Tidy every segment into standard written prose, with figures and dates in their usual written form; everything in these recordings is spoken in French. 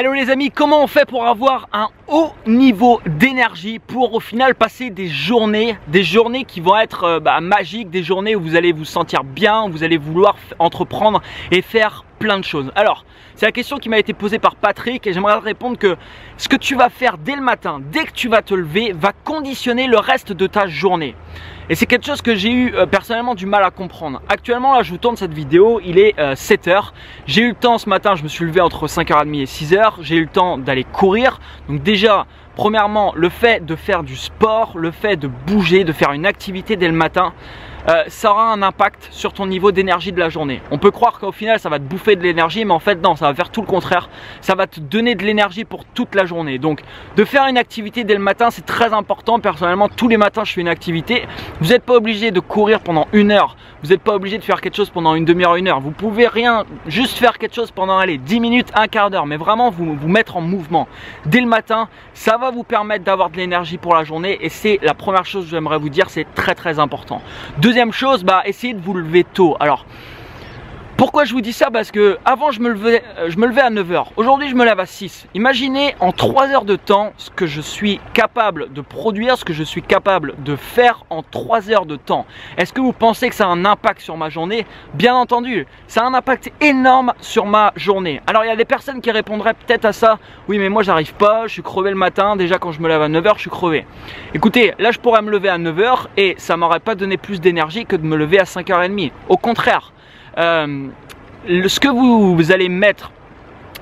Hello les amis, comment on fait pour avoir un haut niveau d'énergie pour au final passer des journées qui vont être magiques, des journées où vous allez vous sentir bien, où vous allez vouloir entreprendre et faire plein de choses. Alors, c'est la question qui m'a été posée par Patrick et j'aimerais répondre que ce que tu vas faire dès le matin, dès que tu vas te lever, va conditionner le reste de ta journée. Et c'est quelque chose que j'ai eu personnellement du mal à comprendre. Actuellement, là, je vous tourne cette vidéo, il est 7 h. J'ai eu le temps ce matin, je me suis levé entre 5h30 et 6 h. J'ai eu le temps d'aller courir. Donc déjà, premièrement, le fait de faire du sport, le fait de bouger, de faire une activité dès le matin, ça aura un impact sur ton niveau d'énergie de la journée. On peut croire qu'au final ça va te bouffer de l'énergie, mais en fait non, ça va faire tout le contraire. Ça va te donner de l'énergie pour toute la journée. Donc de faire une activité dès le matin, c'est très important. Personnellement, tous les matins je fais une activité. Vous n'êtes pas obligé de courir pendant 1 heure. Vous n'êtes pas obligé de faire quelque chose pendant une demi-heure, 1 heure. Vous pouvez juste faire quelque chose pendant 10 minutes, un quart d'heure, mais vraiment vous mettre en mouvement. Dès le matin, ça va vous permettre d'avoir de l'énergie pour la journée et c'est la première chose que j'aimerais vous dire, c'est très important. Deuxième chose, essayez de vous lever tôt. Alors, pourquoi je vous dis ça? Parce que avant je me levais à 9 h. Aujourd'hui je me lève à 6. Imaginez en 3 heures de temps ce que je suis capable de produire, ce que je suis capable de faire en 3 heures de temps. Est-ce que vous pensez que ça a un impact sur ma journée? Bien entendu, ça a un impact énorme sur ma journée. Alors il y a des personnes qui répondraient peut-être à ça: oui mais moi j'arrive pas, je suis crevé le matin, déjà quand je me lève à 9 h je suis crevé. Écoutez, là je pourrais me lever à 9 h et ça m'aurait pas donné plus d'énergie que de me lever à 5h30. Au contraire. Ce que vous allez mettre,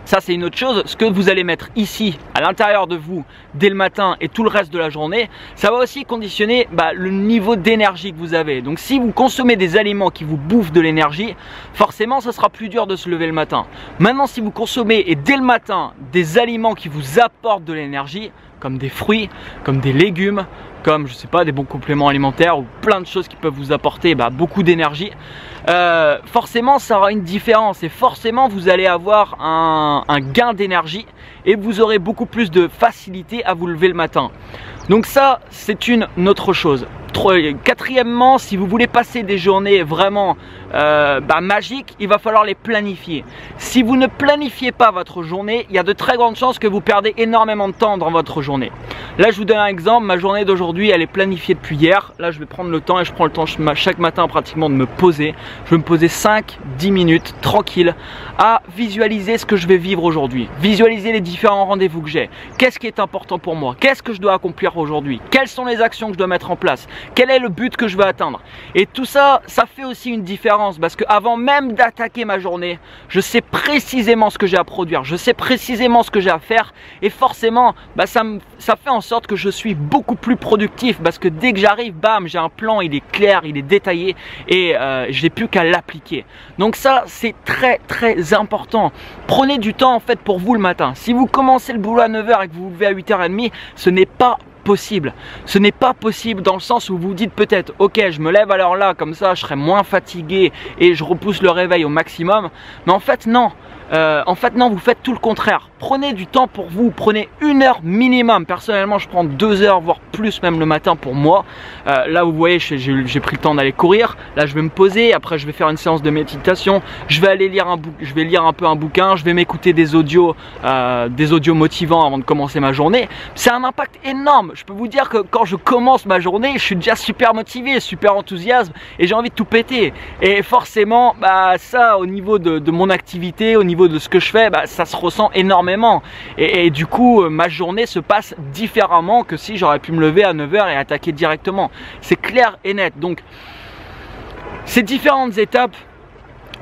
ça c'est une autre chose, ce que vous allez mettre ici à l'intérieur de vous dès le matin et tout le reste de la journée, ça va aussi conditionner le niveau d'énergie que vous avez. Donc si vous consommez des aliments qui vous bouffent de l'énergie, forcément ça sera plus dur de se lever le matin. Maintenant si vous consommez et dès le matin des aliments qui vous apportent de l'énergie, comme des fruits, comme des légumes, comme je sais pas, des bons compléments alimentaires ou plein de choses qui peuvent vous apporter beaucoup d'énergie, forcément ça aura une différence et forcément vous allez avoir un gain d'énergie et vous aurez beaucoup plus de facilité à vous lever le matin. Donc ça c'est une autre chose. Quatrièmement, si vous voulez passer des journées vraiment magiques, il va falloir les planifier. Si vous ne planifiez pas votre journée, il y a de très grandes chances que vous perdez énormément de temps dans votre journée. Là je vous donne un exemple, ma journée d'aujourd'hui elle est planifiée depuis hier. Là je vais prendre le temps et je prends le temps chaque matin pratiquement de me poser. Je vais me poser 5-10 minutes tranquille à visualiser ce que je vais vivre aujourd'hui. Visualiser les différents rendez-vous que j'ai. Qu'est-ce qui est important pour moi? Qu'est-ce que je dois accomplir aujourd'hui? Quelles sont les actions que je dois mettre en place? Quel est le but que je veux atteindre? Et tout ça, ça fait aussi une différence parce que avant même d'attaquer ma journée, je sais précisément ce que j'ai à produire, je sais précisément ce que j'ai à faire et forcément, ça fait en sorte que je suis beaucoup plus productif parce que dès que j'arrive, bam, j'ai un plan, il est clair, il est détaillé et je n'ai plus qu'à l'appliquer. Donc ça, c'est très important. Prenez du temps en fait pour vous le matin. Si vous commencez le boulot à 9 h et que vous vous levez à 8h30, ce n'est pas possible. Ce n'est pas possible dans le sens où vous dites peut-être ok je me lève à l'heure là comme ça je serai moins fatigué et je repousse le réveil au maximum, mais en fait non. Vous faites tout le contraire. Prenez du temps pour vous, prenez 1 heure minimum. Personnellement je prends 2 heures voire plus même le matin pour moi. Là vous voyez j'ai pris le temps d'aller courir. Là je vais me poser, après je vais faire une séance de méditation. Je vais aller lire un peu un bouquin. Je vais m'écouter des audios motivants avant de commencer ma journée. C'est un impact énorme. Je peux vous dire que quand je commence ma journée, je suis déjà super motivé, super enthousiaste et j'ai envie de tout péter. Et forcément ça au niveau de mon activité, au niveau de ce que je fais, ça se ressent énormément et du coup ma journée se passe différemment que si j'aurais pu me lever à 9 h et attaquer directement. C'est clair et net. Donc ces différentes étapes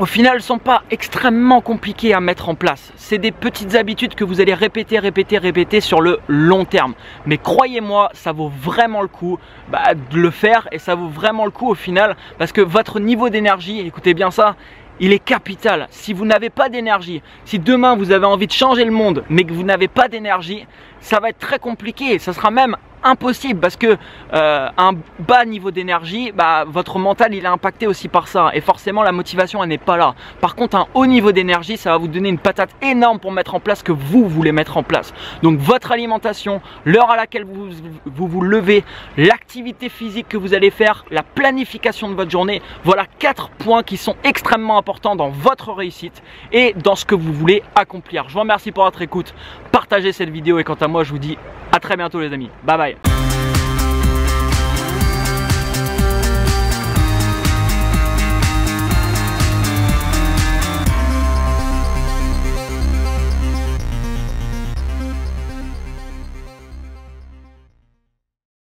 au final ne sont pas extrêmement compliquées à mettre en place. C'est des petites habitudes que vous allez répéter sur le long terme. Mais croyez-moi, ça vaut vraiment le coup de le faire et ça vaut vraiment le coup au final parce que votre niveau d'énergie, écoutez bien ça, il est capital. Si vous n'avez pas d'énergie, si demain vous avez envie de changer le monde mais que vous n'avez pas d'énergie, ça va être très compliqué. Ça sera même impossible parce que un bas niveau d'énergie, bah, votre mental il est impacté aussi par ça et forcément la motivation elle n'est pas là. Par contre un haut niveau d'énergie, ça va vous donner une patate énorme pour mettre en place ce que vous voulez mettre en place. Donc votre alimentation, l'heure à laquelle vous levez, l'activité physique que vous allez faire, la planification de votre journée, voilà 4 points qui sont extrêmement importants dans votre réussite et dans ce que vous voulez accomplir. Je vous remercie pour votre écoute, partagez cette vidéo et quant à moi je vous dis à très bientôt les amis, bye bye.